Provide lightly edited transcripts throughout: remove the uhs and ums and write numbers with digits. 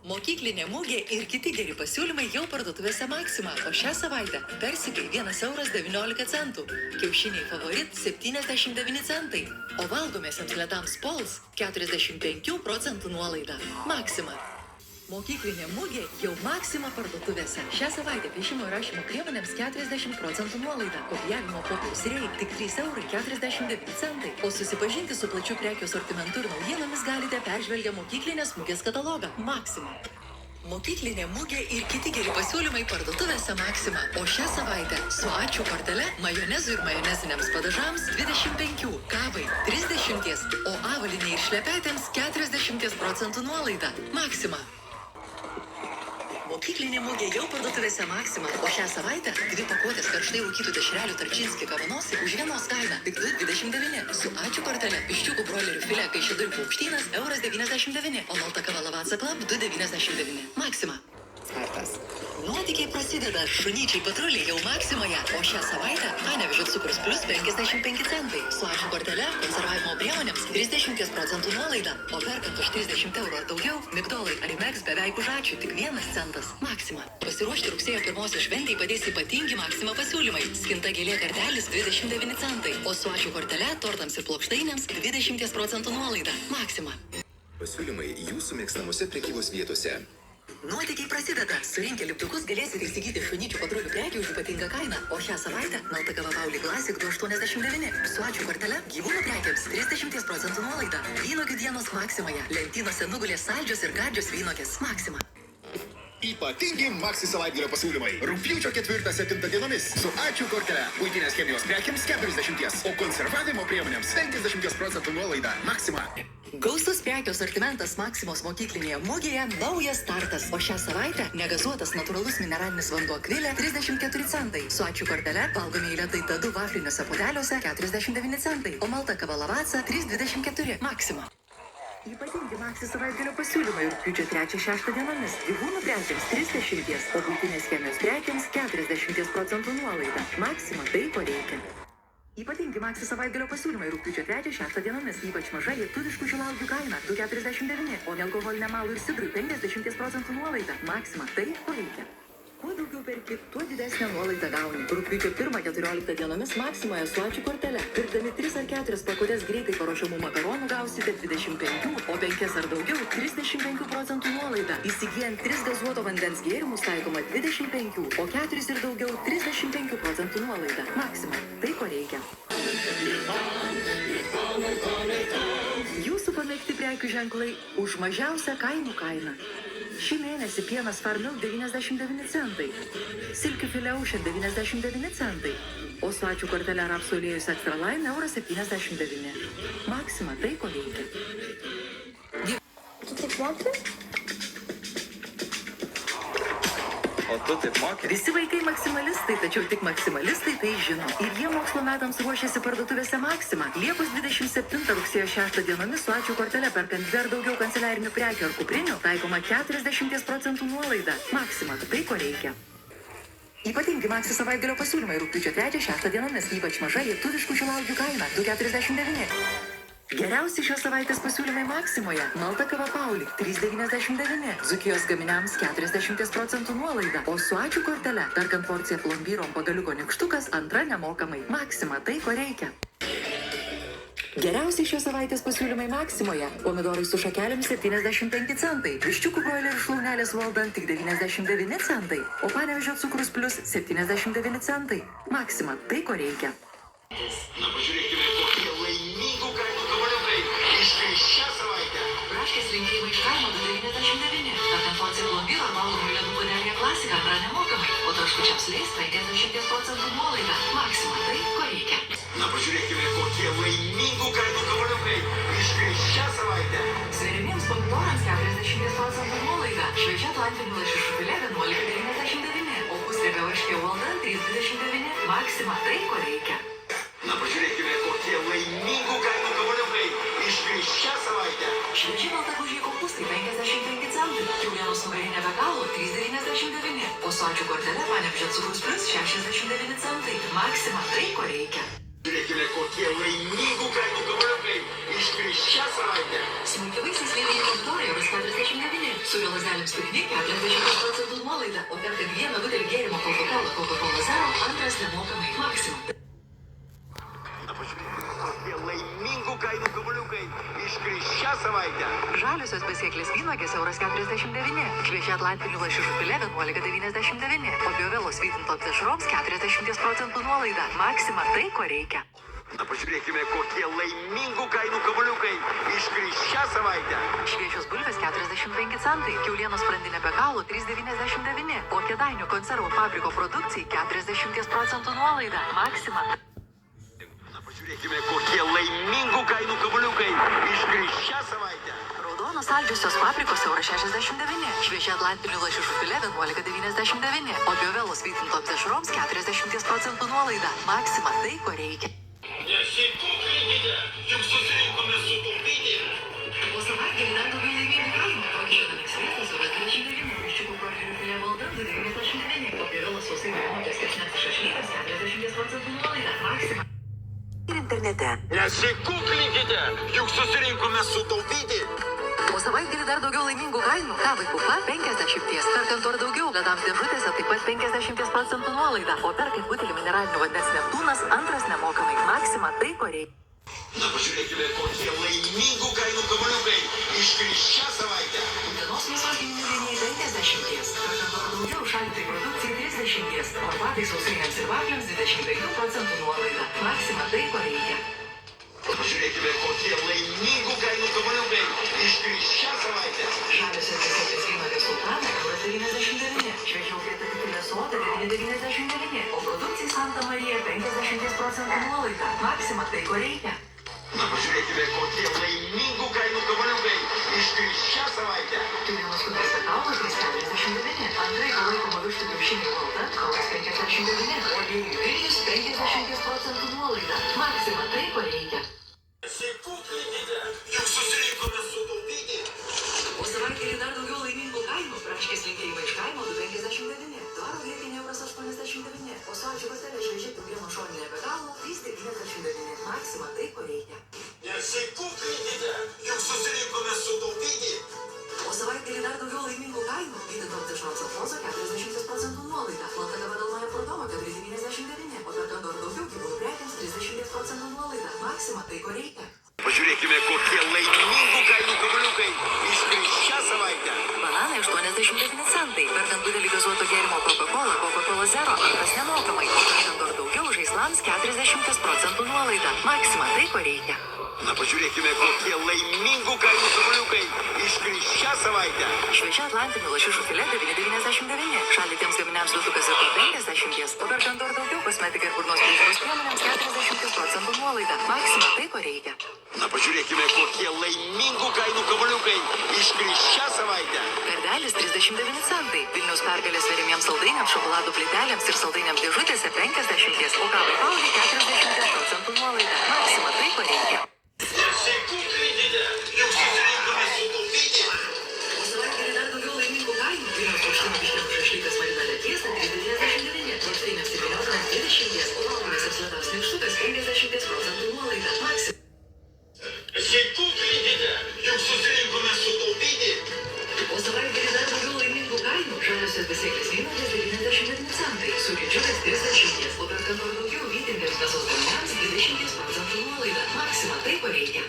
Mokyklinė mugė ir kiti geri pasiūlymai jau parduotuvėse Maxima, o šią savaitę persikai 1,19 €, kiaušiniai Favorit 79 centai, o valgomiesiems ledams Pols 45% nuolaida. Maxima. Mokyklinė mugė jau Maxima parduotuvėse. Šią savaitę piešimo ir rašymo priemonėms 40% nuolaida, kopijavimo popieriaus rei tik 3,49 €, o susipažinti su plačiu prekių asortimentu ir naujienomis galite peržvelgę mokyklinės mugės katalogą Maxima. Mokyklinė mugė ir kiti geri pasiūlymai parduotuvėse Maxima, o šią savaitę su ačiū kortele majonezui ir majoneziniams padažams 25, kavai 30, o avalynei ir šlepetėms 40% nuolaida. Maxima. Mokyklinė mugė jau parduotuvėse Maxima, o šią savaitę 2 pakuotės karštai rūkytų dešrelių Tarčinski kavanosi už vienos kainą tik 2,29 €. Su ačiū kortele viščiukų broilerių filė Kaišiadorių paukštynas 1,99 €, o malta kava Lavazza Club 2,99 €. Maxima. Startas. Nuotykiai prasideda, šunyčiai patruliai jau Maximoje, o šią savaitę Panevėžio cukrus plus 55 centai. Su ačiū kortele konservavimo priemonėms 30% nuolaida, o perkant už 30 € ar daugiau, migdolai Arimex beveik už ačiū tik 1 centas. Maxima. Pasiruošti rugsėjo 1 šventei padės ypatingi Maxima pasiūlymai. Skinta gėlė kartelis 29 centai, o su ačiū kortele tortams ir plokštainėms 20% nuolaida. Maxima. Pasiūlymai jūsų mėgstamose prekybos vietose. Nuotykiai prasideda. Surinkę lipdukus galėsite įsigyti šunyčių patrulių prekių už ypatingą kainą, o šią savaitę malta kava Pauli Classic 2,89 €. Su ačiū kortele gyvūnų prekiams 30% nuolaida. Vynuogių dienos Maximoje. Lentynose nugulė saldžios ir gardžios vynogės. Maxima. Ypatingi Maxi savaitgalio pasiūlymai. Rugpjūčio 4-7 dienomis su ačiū kortele. Buitinės chemijos prekiams 40, o konservavimo priemonėms 50% nuolaida. Maxima. Gausus prekių asortimentas Maximos mokyklinėje mugėje naujas startas, o šią savaitę negazuotas natūralus mineralinis vanduo Akvilė 34 centai. Su ačiū kortele valgomieji ledai Tadu vafliniuose puodeliuose 49 centai, o malta kava Lavazza 3,24 €. Maxima. Ypatingi Maxi savaitgalio pasiūlymai rugpjūčio 3-6 dienomis. Gyvūnų prekiams 30, o buitinės chemijos prekiams 40% nuolaida. Maxima tai, ko reikia. Ypatingi Maxi savaitgalio pasiūlymai rugpjūčio 3-6 dienomis. Ypač maža lietuviškų šilauogių kaina 2,49 €, o nealkoholiniam alui ir sidrui 50% nuolaida. Maxima tai, ko reikia. Kuo daugiau perki, tuo didesnę nuolaidą gauni. Rugpjūčio 1-14 dienomis Maximoje su ačiū kortele. Pirkdami 3 ar 4 pakuotės greitai paruošiamų makaronų gausite 25, o 5 ar daugiau 35% nuolaidą. Įsigijant 3 gazuoto vandens gėrimus taikoma 25, o 4 ir daugiau 35% nuolaida. Maxima. Tai, ko reikia. Jūsų pamėgti prekių ženklai už mažiausią kainų kainą. Šį mėnesį pienas Farmil 99 centai, silkių filė Aušė 99 centai, o su ačiū kortele rapsų aliejus Extra Line 1,79 €. Maxima tai, ko reikia. Tu taip moki? O tu taip moki? Visi vaikai maksimalistai, tačiau tik maksimalistai tai žino. Ir jie mokslo metams ruošiasi parduotuvėse Maxima. Liepos 27 rugsėjo 6 dienomis su ačiū kortele perkant 2 ar daugiau kanceliarinių prekių ar kuprinių taikoma 40% nuolaida. Maxima tai, ko reikia. Ypatingi Maxi savaitgalio pasiūlymai rugpjūčio 3-6 dienomis. Ypač maža lietuviškų šilauogių kaina 2,49 €. Geriausi šios savaitės pasiūlymai Maximoje. Malta kava Pauli 3,99 €. Dzūkijos gaminiams 40% nuolaida. O su ačiū kortele perkant porciją plombyrom pagaliuko nykštukas antra nemokamai. Maxima tai, ko reikia. Geriausi šios savaitės pasiūlymai Maximoje. Pomidorai su šakelėmis 75 centai. Viščiukų broilerių šlaunelės valdant tik 99 centai. O Panevėžio cukrus plus 79 centai. Maxima tai, ko reikia. Na pažiūrėkime, kokie laimingų kainų gabaliukai. Iškai šią savaitę. Braškės linkėjimai iš kaimo 2,99 €. Perkant porciją plombyro ar valgomųjų ledų puodelį Klasika antra nemokamai. O traškučiams leis 50% nuolaida. Maxima tai, ko reikia. Na pažiūrėkime, kokie laimingų kainų gabaliukai. Iškai šią savaitę. Svėrimiems pomidorams 40% nuolaida. Šviežia atlantinių lašišų filė 11,99 €, o pusriebio varškė valda 3,29 €. Maxima tai, ko reikia. Na pažiūrėkime, kokie laimingų kainų gabaliukai. Iškai šią savaitę. Švieži baltagužiai kopūstai 55 centai. Kiaulienos nugarinė be galo 3,99 €, o su ačiū kortele Panevėžio cukrus plus 69 centai. Maxima tai, ko reikia. Žiūrėkime, kokie laimingų kainų gabaliukai iškris šią savaitę. Smulkiavaisiais lėliniai pomidoriai euras 49, su vėlazelėms piknik 40% nuolaida, o perkant vieną butelį gėrimo Coca-Cola Zero, antras nemokamai. Maxima. Na pažiūrėkime, kokie laimingų kainų gabaliukai iškris šią savaitę. Žaliosios besėklės vynuogės euras 49, šviežia atlantinių lašišų filė 11,99, o biovelos vytintoms dešroms 40% nuolaida. Maxima tai, ko reikia. Na pažiūrėkime, kokie laimingų kainų gabaliukai iškris šią savaitę. Šviežios bulvės 45 centai, kiaulienos sprandinė be galo 3,99, o Kėdainių konservų fabriko produkcijai 40% nuolaida. Maxima. Na pažiūrėkime, kokie laimingų kainų gabaliukai iškris šią savaitę. Raudonos saldžiosios paprikos euras 69, šviežia atlantinių lašišų filė 11,99, o biovelos vytintoms dešroms 40% nuolaida. Maxima tai, ko reikia. Nesikuklinkite, juk susirinkome sutaupyti. O savaitgalį dar daugiau laimingų kainų. Pavyzdžiui, sviestas euras 29, viščiukų profilių filė valda 2,99, o biovelos sausai marinuotės kepsnės šašlykas 40% nuolaida. Maxima. Ir internete. Nesikuklinkite, juk susirinkome sutaupyti. O savaitgalį dar daugiau laimingų kainų. Kavai pupa 50, perkant ar daugiau, ledams dėžutėse taip pat 50% nuolaida, o perkant butelį mineralinio vandens Neptūnas, antras nemokamai. Maxima tai, ko reikia. Na pažiūrėkime, kokie laimingų kainų gabaliukai iškris šią savaitę. Dienos mėsos giminių liniai 50, perkant ar daugiau, šaldytai produkcijai 30, o arbatai sausainiams ir vafliams 25% nuolaida. Maxima tai, ko reikia. Pažiūrėkime, kokie laimingų kainų gabaliukai iškris šią savaitę. Žaliosios besėklės vynuogės sultanai euras 99, šviežiau greta tikulė soda 9,99, o produkcijai Santa Marija 50% nuolaida. Maxima tai, ko reikia. Na pažiūrėkime, kokie laimingų kainų gabaliukai iškris šią savaitę. Kiaulienos kudras be kaulo 3,49, antrai laikoma vištų kiaušinių valda kaulas 59, o aliejų Vilnius 50% nuolaida. Maxima tai, ko reikia. Nesikuklinkite, juk susirinkome sutaupyti. O savaitgalį dar daugiau laimingų kainų. Braškės linkėjimai iš kaimo 2,59, dvaro grietinė euras 89, o sočių kortelė šviežia kiaulieno šoninė be galo 3,99. Maxima tai, ko reikia. Nesikuklinkite, juk susirinkome sutaupyti. O savaitgalį dar daugiau laimingų kainų. Vytintoms dešroms alfonso 40% nuolaida. Plata gava dalnoja Prodoma 4,99, o perkant ar daugiau gyvūnų prekiams 30% nuolaida. Maxima tai, ko reikia. Pažiūrėkime, kokie laimingų kainų gabaliukai iškris šią savaitę. Bananai 89 centai. Perkant butelį gazuoto gėrimo Coca-Cola Zero, antras nemokamai. O perkant ar daugiau, žaislams 40% nuolaida. Maxima tai, ko reikia. Na pažiūrėkime, kokie laimingų kainų gabaliukai iškris šią savaitę. Šviežia atlantinių lašišų filė 9,99, šaldytiems gaminiams dutukas ir 50, o perkant ar daugiau, kosmetikai ir burnos priežiūros priemonėms 40% nuolaida. Maxima tai, ko reikia. Na pažiūrėkime, kokie laimingų kainų gabaliukai iškris šią savaitę. Kardelis 39 centai, Vilniaus pergalės verimiems saldainiams, šokoladų plytelėms ir saldainiams dėžutėse 50, o kavai paudai 40% nuolaida. Maxima tai, ko reikia. Nesikuklinkite, juk susirinkome sutaupyti. O savaitgalį dar daugiau laimingų kainų. Vilniaus paukštinių viščiukų šašlykas marinade tiesa 3,99, paukštiniams ir vėliotams 20, o valgomės apslatams nykštukas 50% nuolaida. Maxima. Nesikuklinkite, juk susirinkome sutaupyti. O savaitgalį dar daugiau laimingų kainų. Žaliosios besėklės vynuogės 99 centai, sūrydžiukas 30, o perkant ar daugiau vytintiems mėsos gaminiams 20% nuolaida. Maxima tai, ko reikia.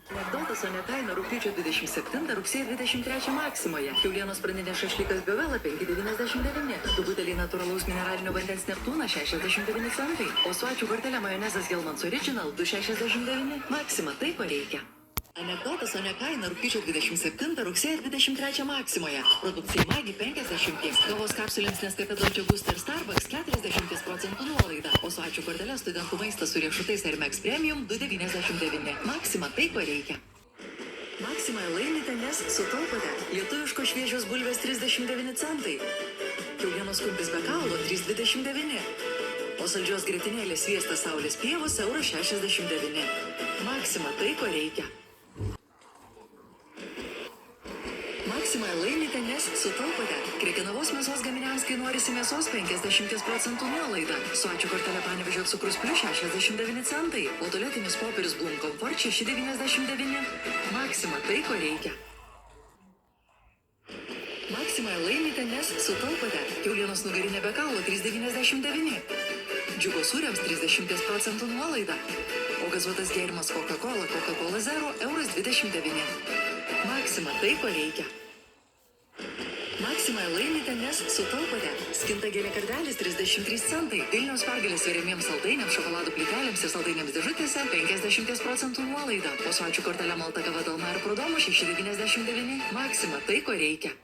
Anekdotas, o ne kaina rugpjūčio 27, rugsėjo 23 Maksimoje. Kiaulienos sprandinė šašlykas Biovela 5,99, du buteliai natūralaus mineralinio vandens Neptūnas 69 centai, o su ačiū kortelė majonezas Hellmann's Original 2,69. Maxima tai, ko reikia. Anekdotas, o ne kaina rugpjūčio 27, rugsėjo 23 Maksimoje. Produkcijai Magi 50, kavos kapsulėms Nescafe Dolce Gusto ir Starbucks 40% nuolaida, o su ačiū kortelė studentų maistas su riešutais Air Max Premium 2,99. Maxima tai, ko reikia. Maxima laimite, nes sutaupote. Lietuviškos šviežios bulvės 39 centai. Kiaulienos kumpis be kaulo 3,29. O saldžios grietinėlės sviestas Saulės pievos euras 69. Maxima tai, ko reikia. Maxima laimite, nes sutaupote. Krekenavos mėsos gaminiams Vartotojams, kai norisi mėsos, 50% nuolaida. Su ačiū kortelė Panevėžio cukrus plius 69 centai, o tualetinis popierius Blum Comfort 6,99. Maxima tai, ko reikia. Maxima laimite, nes sutaupote. Kiaulienos nugarinė be kaulo 3,99. Džiugo sūriams 30% nuolaida. O gazuotas gėrimas Coca-Cola Zero €1,29. Maxima tai, ko reikia. Maxima laimite, nes sutaupote. Skinta gėlė kardelis 33 centai. Vilniaus pergalės sveriamiems saldainiams, šokoladų plytelėms ir saldainiams dėžutėse 50% nuolaida. O su ačiū kortelė malta kava Dalmar Prodomo 6,99. Maxima tai, ko reikia.